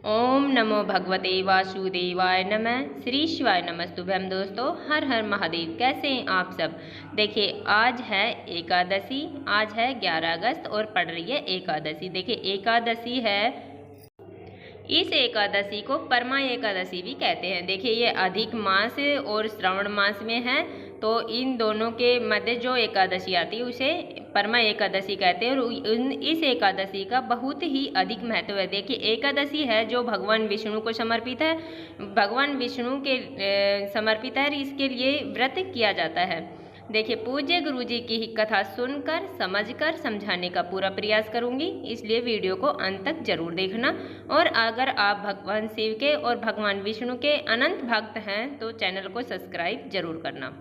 ओम नमो भगवते वासुदेवाय नमः। श्री शिवाय नमस्तुभ्यम। दोस्तों, हर हर महादेव। कैसे हैं आप सब? देखिए, आज है एकादशी, आज है 11 अगस्त और पड़ रही है एकादशी। देखिए, एकादशी है, इस एकादशी को परमा एकादशी भी कहते हैं। देखिए, ये अधिक मास और श्रावण मास में है, तो इन दोनों के मध्य जो एकादशी आती है उसे परमा एकादशी कहते हैं। और इस एकादशी का बहुत ही अधिक महत्व है। देखिए, एकादशी है जो भगवान विष्णु को समर्पित है, भगवान विष्णु के समर्पित है। इसके लिए व्रत किया जाता है। देखिए, पूज्य गुरु जी की कथा सुनकर समझकर समझाने का पूरा प्रयास करूंगी, इसलिए वीडियो को अंत तक जरूर देखना। और अगर आप भगवान शिव के और भगवान विष्णु के अनंत भक्त हैं तो चैनल को सब्सक्राइब जरूर करना।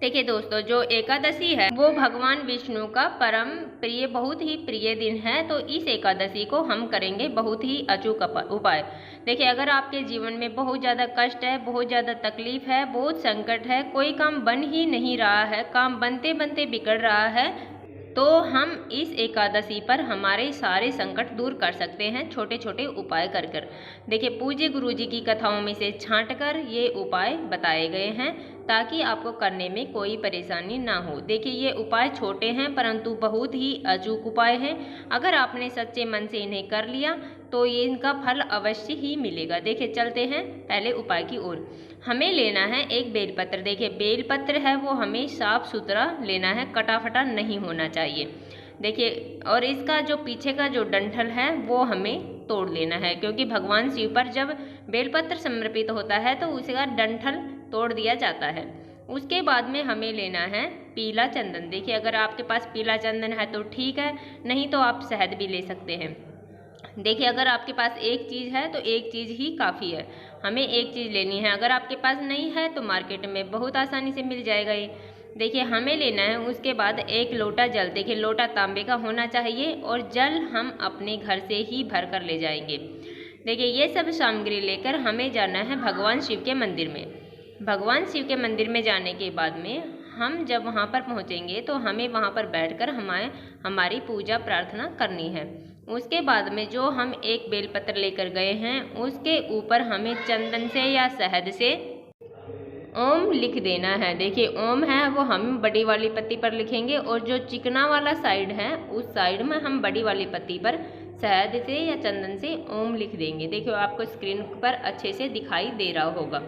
देखिए दोस्तों, जो एकादशी है वो भगवान विष्णु का परम प्रिय, बहुत ही प्रिय दिन है। तो इस एकादशी को हम करेंगे बहुत ही अचूक उपाय। देखिए, अगर आपके जीवन में बहुत ज़्यादा कष्ट है, बहुत ज़्यादा तकलीफ है, बहुत संकट है, कोई काम बन ही नहीं रहा है, काम बनते बनते बिगड़ रहा है, तो हम इस एकादशी पर हमारे सारे संकट दूर कर सकते हैं छोटे छोटे उपाय कर कर। देखिए, पूज्य गुरु जी की कथाओं में से छांटकर ये उपाय बताए गए हैं ताकि आपको करने में कोई परेशानी ना हो। देखिए, ये उपाय छोटे हैं परंतु बहुत ही अचूक उपाय हैं। अगर आपने सच्चे मन से इन्हें कर लिया तो ये इनका फल अवश्य ही मिलेगा। देखिए, चलते हैं पहले उपाय की ओर। हमें लेना है एक बेलपत्र। देखिए, बेलपत्र है वो हमें साफ सुथरा लेना है, कटा फटा नहीं होना चाहिए। देखिए, और इसका जो पीछे का जो डंठल है वो हमें तोड़ लेना है, क्योंकि भगवान शिव पर जब बेलपत्र समर्पित होता है तो उसका डंठल तोड़ दिया जाता है। उसके बाद में हमें लेना है पीला चंदन। देखिए, अगर आपके पास पीला चंदन है तो ठीक है, नहीं तो आप शहद भी ले सकते हैं। देखिए, अगर आपके पास एक चीज़ है तो एक चीज़ ही काफ़ी है, हमें एक चीज़ लेनी है। अगर आपके पास नहीं है तो मार्केट में बहुत आसानी से मिल जाएगा ये। देखिए, हमें लेना है उसके बाद एक लोटा जल। देखिए, लोटा तांबे का होना चाहिए और जल हम अपने घर से ही भर कर ले जाएंगे। देखिए, ये सब सामग्री लेकर हमें जाना है भगवान शिव के मंदिर में। भगवान शिव के मंदिर में जाने के बाद में हम जब वहाँ पर पहुँचेंगे तो हमें वहाँ पर बैठकर हमारी पूजा प्रार्थना करनी है। उसके बाद में जो हम एक बेलपत्र लेकर गए हैं उसके ऊपर हमें चंदन से या शहद से ओम लिख देना है। देखिए, ओम है वो हम बड़ी वाली पत्ती पर लिखेंगे और जो चिकना वाला साइड है उस साइड में हम बड़ी वाली पत्ती पर शहद से या चंदन से ओम लिख देंगे। देखिए, आपको स्क्रीन पर अच्छे से दिखाई दे रहा होगा।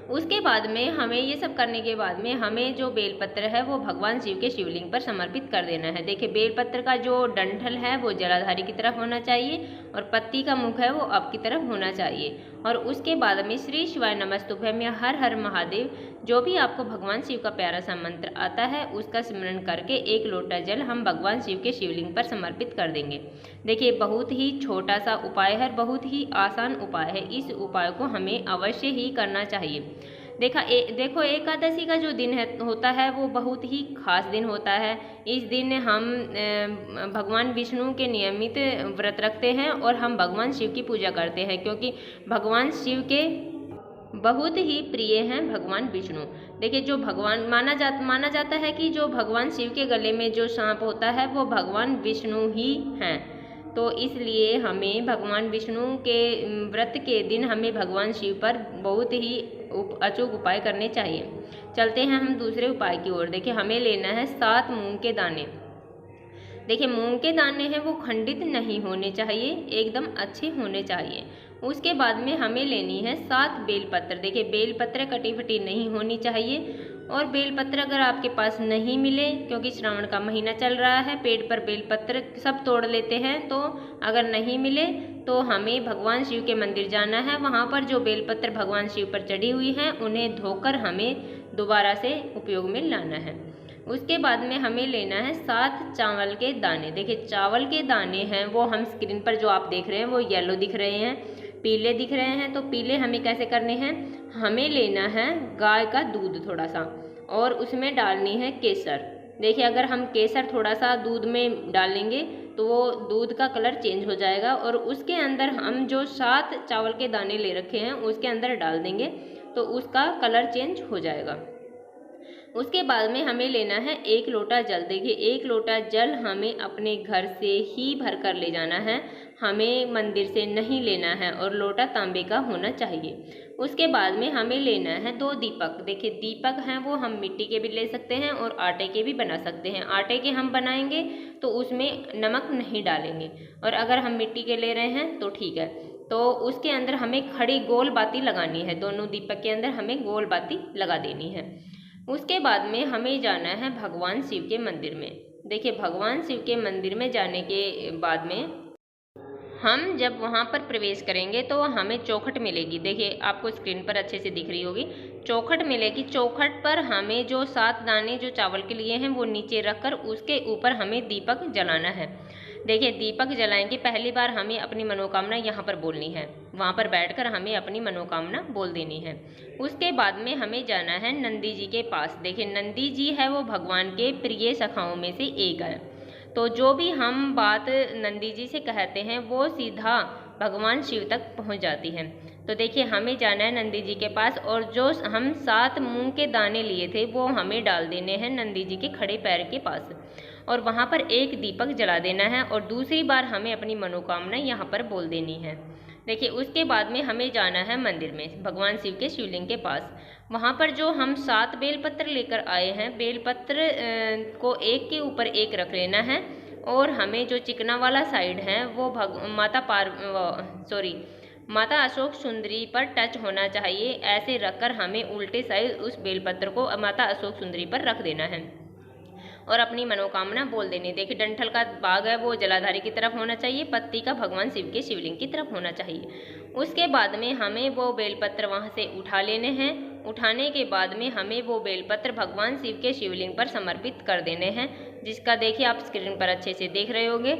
उसके बाद में हमें ये सब करने के बाद में हमें जो बेलपत्र है वो भगवान शिव के शिवलिंग पर समर्पित कर देना है। देखिए, बेलपत्र का जो डंठल है वो जलाधारी की तरफ होना चाहिए और पत्ती का मुख है वो अब की तरफ होना चाहिए। और उसके बाद में श्री शिवाय नमस्तुभ्यम या हर हर महादेव, जो भी आपको भगवान शिव का प्यारा सा मंत्र आता है उसका स्मरण करके एक लोटा जल हम भगवान शिव के शिवलिंग पर समर्पित कर देंगे। देखिए, बहुत ही छोटा सा उपाय है, बहुत ही आसान उपाय है। इस उपाय को हमें अवश्य ही करना चाहिए। देखो, एकादशी का जो दिन होता है वो बहुत ही खास दिन होता है। इस दिन हम भगवान विष्णु के नियमित व्रत रखते हैं और हम भगवान शिव की पूजा करते हैं, क्योंकि भगवान शिव के बहुत ही प्रिय हैं भगवान विष्णु। देखिए, जो भगवान माना जाता है कि जो भगवान शिव के गले में जो सांप होता है वो भगवान विष्णु ही हैं। तो इसलिए हमें भगवान विष्णु के व्रत के दिन हमें भगवान शिव पर बहुत ही अचूक उपाय करने चाहिए। चलते हैं हम दूसरे उपाय की ओर। देखिए, हमें लेना है 7 मूंग के दाने। देखिए, मूंग के दाने हैं वो खंडित नहीं होने चाहिए, एकदम अच्छे होने चाहिए। उसके बाद में हमें लेनी है 7 बेलपत्र। देखिए, बेलपत्र कटी फटी नहीं होनी चाहिए। और बेलपत्र अगर आपके पास नहीं मिले, क्योंकि श्रावण का महीना चल रहा है, पेड़ पर बेलपत्र सब तोड़ लेते हैं, तो अगर नहीं मिले तो हमें भगवान शिव के मंदिर जाना है। वहाँ पर जो बेलपत्र भगवान शिव पर चढ़ी हुई हैं उन्हें धोकर हमें दोबारा से उपयोग में लाना है। उसके बाद में हमें लेना है 7 चावल के दाने। देखिए, चावल के दाने हैं वो हम स्क्रीन पर जो आप देख रहे हैं वो येलो दिख रहे हैं, पीले दिख रहे हैं। तो पीले हमें कैसे करने हैं? हमें लेना है गाय का दूध थोड़ा सा और उसमें डालनी है केसर। देखिए, अगर हम केसर थोड़ा सा दूध में डालेंगे तो वो दूध का कलर चेंज हो जाएगा और उसके अंदर हम जो 7 चावल के दाने ले रखे हैं उसके अंदर डाल देंगे तो उसका कलर चेंज हो जाएगा। उसके बाद में हमें लेना है 1 लोटा जल। देखिए 1 लोटा जल हमें अपने घर से ही भर कर ले जाना है, हमें मंदिर से नहीं लेना है और लोटा तांबे का होना चाहिए। उसके बाद में हमें लेना है 2 दीपक। देखिए दीपक हैं वो हम मिट्टी के भी ले सकते हैं और आटे के भी बना सकते हैं। आटे के हम बनाएंगे तो उसमें नमक नहीं डालेंगे, और अगर हम मिट्टी के ले रहे हैं तो ठीक है। तो उसके अंदर हमें खड़ी गोल बाती लगानी है, दोनों दीपक के अंदर हमें गोल बाती लगा देनी है। उसके बाद में हमें जाना है भगवान शिव के मंदिर में। देखिए भगवान शिव के मंदिर में जाने के बाद में हम जब वहाँ पर प्रवेश करेंगे तो हमें चौखट मिलेगी। देखिए आपको स्क्रीन पर अच्छे से दिख रही होगी, चौखट मिलेगी। चौखट पर हमें जो 7 दाने जो चावल के लिए हैं वो नीचे रखकर उसके ऊपर हमें दीपक जलाना है। देखिए दीपक जलाएंगे, पहली बार हमें अपनी मनोकामना यहाँ पर बोलनी है, वहाँ पर बैठकर हमें अपनी मनोकामना बोल देनी है। उसके बाद में हमें जाना है नंदी जी के पास। देखिए नंदी जी है वो भगवान के प्रिय सखाओं में से एक है, तो जो भी हम बात नंदी जी से कहते हैं वो सीधा भगवान शिव तक पहुंच जाती है। तो देखिए हमें जाना है नंदी जी के पास, और जो हम 7 मूंग के दाने लिए थे वो हमें डाल देने हैं नंदी जी के खड़े पैर के पास, और वहाँ पर 1 दीपक जला देना है, और दूसरी बार हमें अपनी मनोकामना यहाँ पर बोल देनी है। देखिए उसके बाद में हमें जाना है मंदिर में भगवान शिव के शिवलिंग के पास। वहाँ पर जो हम 7 बेलपत्र लेकर आए हैं, बेलपत्र को एक के ऊपर एक रख लेना है, और हमें जो चिकना वाला साइड है वो माता अशोक सुंदरी पर टच होना चाहिए। ऐसे रखकर हमें उल्टे साइड उस बेलपत्र को माता अशोक सुंदरी पर रख देना है और अपनी मनोकामना बोल देनी। देखिए डंठल का भाग है वो जलाधारी की तरफ होना चाहिए, पत्ती का भगवान शिव के शिवलिंग की तरफ होना चाहिए। उसके बाद में हमें वो बेलपत्र वहाँ से उठा लेने हैं। उठाने के बाद में हमें वो बेलपत्र भगवान शिव के शिवलिंग पर समर्पित कर देने हैं, जिसका देखिए आप स्क्रीन पर अच्छे से देख रहे होंगे।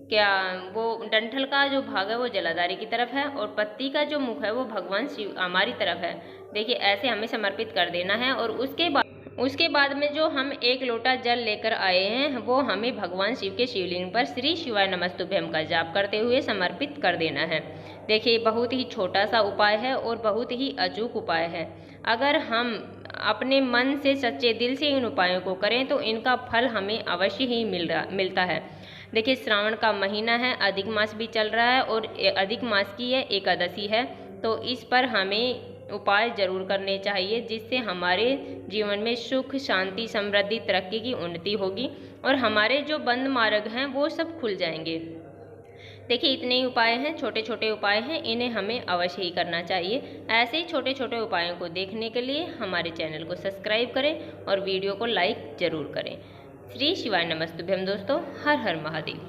क्या वो डंठल का जो भाग है वो जलाधारी की तरफ है, और पत्ती का जो मुख है वो भगवान शिव हमारी तरफ है। देखिए ऐसे हमें समर्पित कर देना है, और उसके बाद में जो हम 1 लोटा जल लेकर आए हैं वो हमें भगवान शिव के शिवलिंग पर श्री शिवाय नमस्तुभ्यम का जाप करते हुए समर्पित कर देना है। देखिए बहुत ही छोटा सा उपाय है और बहुत ही अचूक उपाय है। अगर हम अपने मन से सच्चे दिल से इन उपायों को करें तो इनका फल हमें अवश्य ही मिलता है। देखिए श्रावण का महीना है, अधिक मास भी चल रहा है, और अधिक मास की यह एकादशी है, तो इस पर हमें उपाय जरूर करने चाहिए, जिससे हमारे जीवन में सुख शांति समृद्धि तरक्की की उन्नति होगी और हमारे जो बंद मार्ग हैं वो सब खुल जाएंगे। देखिए इतने ही उपाय हैं, छोटे छोटे उपाय हैं, इन्हें हमें अवश्य ही करना चाहिए। ऐसे ही छोटे छोटे उपायों को देखने के लिए हमारे चैनल को सब्सक्राइब करें और वीडियो को लाइक जरूर करें। श्री शिवाय नमस्तुभ्यम दोस्तों, हर हर महादेव।